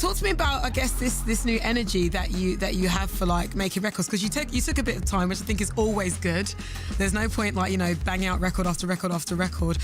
talk to me about, I guess, this new energy that you have for like making records, because you took a bit of time, which I think is always good. There's no point like, you know, banging out record after record after record.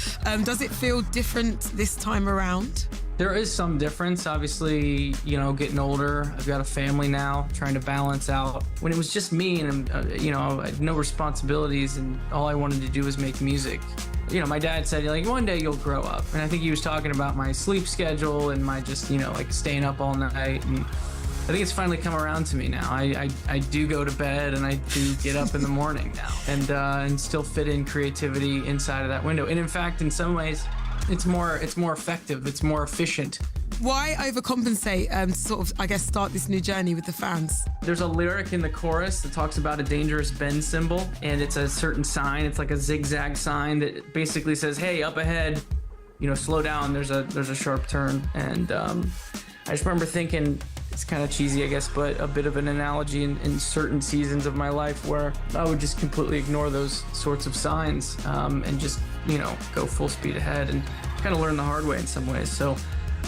Does it feel different this time around? There is some difference, obviously, you know, getting older. I've got a family now, trying to balance out. When it was just me and, you know, I had no responsibilities and all I wanted to do was make music. You know, my dad said, like, one day you'll grow up. And I think he was talking about my sleep schedule and my just, you know, like staying up all night. And I think it's finally come around to me now. I do go to bed and I do get up in the morning now and still fit in creativity inside of that window. And in fact, in some ways, it's more effective, it's more efficient. Why overcompensate to sort of, I guess, start this new journey with the fans? There's a lyric in the chorus that talks about a dangerous bend symbol, and it's a certain sign. It's like a zigzag sign that basically says, hey, up ahead, you know, slow down, there's a sharp turn. And I just remember thinking, it's kind of cheesy, I guess, but a bit of an analogy in certain seasons of my life where I would just completely ignore those sorts of signs and just, you know, go full speed ahead and kind of learn the hard way in some ways. So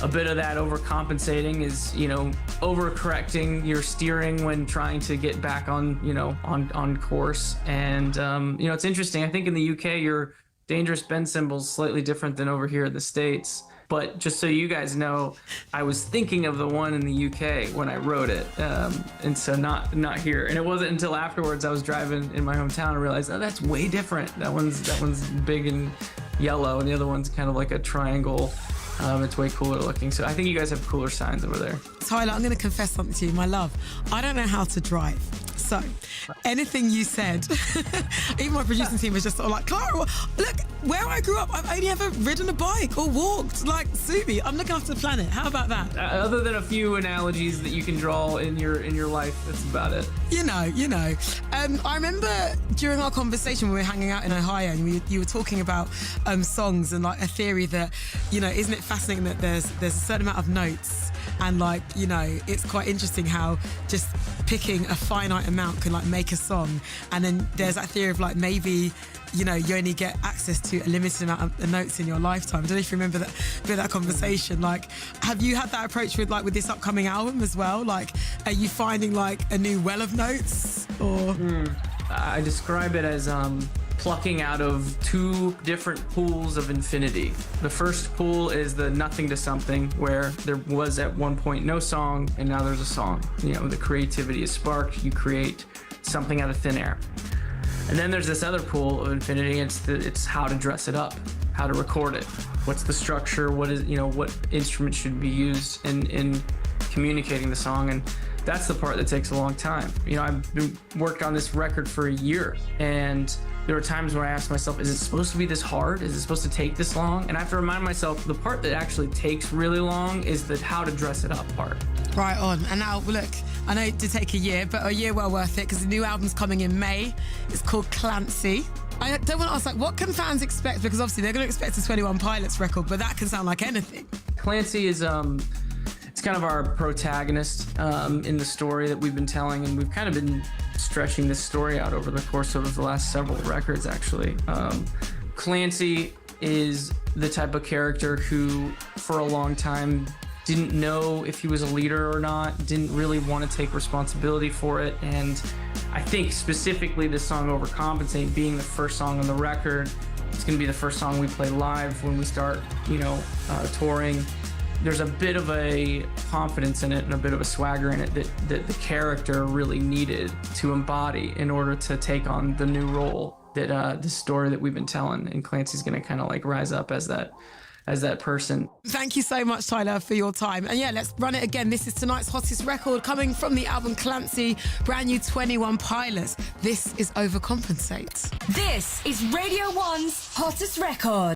a bit of that overcompensating is, you know, overcorrecting your steering when trying to get back on, you know, on course. And, you know, it's interesting. I think in the UK, your dangerous bend symbol is slightly different than over here in the States. But just so you guys know, I was thinking of the one in the UK when I wrote it, and so not here. And it wasn't until afterwards I was driving in my hometown and realized, oh, that's way different. That one's big and yellow, and the other one's kind of like a triangle. It's way cooler looking. So I think you guys have cooler signs over there. Tyler, I'm going to confess something to you, my love. I don't know how to drive. So anything you said, even my producing team was just sort of like, Clara, look, where I grew up, I've only ever ridden a bike or walked. Like, sue me, I'm looking after the planet. How about that? Other than a few analogies that you can draw in your life, that's about it. You know. I remember during our conversation when we were hanging out in Ohio, and you were talking about songs and like a theory that, you know, isn't it fascinating that there's a certain amount of notes, and like, you know, it's quite interesting how just picking a finite amount can like make a song. And then there's that theory of like, maybe, you know, you only get access to a limited amount of notes in your lifetime. I don't know if you remember that conversation. Like, have you had that approach with this upcoming album as well? Like, are you finding like a new well of notes, or? I describe it as plucking out of two different pools of infinity. The first pool is the nothing to something, where there was at one point no song and now there's a song. You know, the creativity is sparked, you create something out of thin air. And then there's this other pool of infinity, it's how to dress it up, how to record it. What's the structure, what instrument should be used in communicating the song, and that's the part that takes a long time. You know, I've worked on this record for a year, and there were times where I asked myself, is it supposed to be this hard? Is it supposed to take this long? And I have to remind myself, the part that actually takes really long is the how to dress it up part. Right on. And now, look, I know it did take a year, but a year well worth it, because the new album's coming in May. It's called Clancy. I don't want to ask, like, what can fans expect? Because obviously they're going to expect a 21 Pilots record, but that can sound like anything. Clancy is it's kind of our protagonist in the story that we've been telling, and we've kind of been stretching this story out over the course of the last several records, actually. Clancy is the type of character who, for a long time, didn't know if he was a leader or not, didn't really want to take responsibility for it, and I think specifically this song Overcompensate being the first song on the record, it's going to be the first song we play live when we start, you know, touring. There's a bit of a confidence in it and a bit of a swagger in it that the character really needed to embody in order to take on the new role that the story that we've been telling. And Clancy's going to kind of like rise up as that person. Thank you so much, Tyler, for your time. And yeah, let's run it again. This is tonight's hottest record coming from the album Clancy, brand new 21 Pilots. This is Overcompensate. This is Radio 1's hottest record.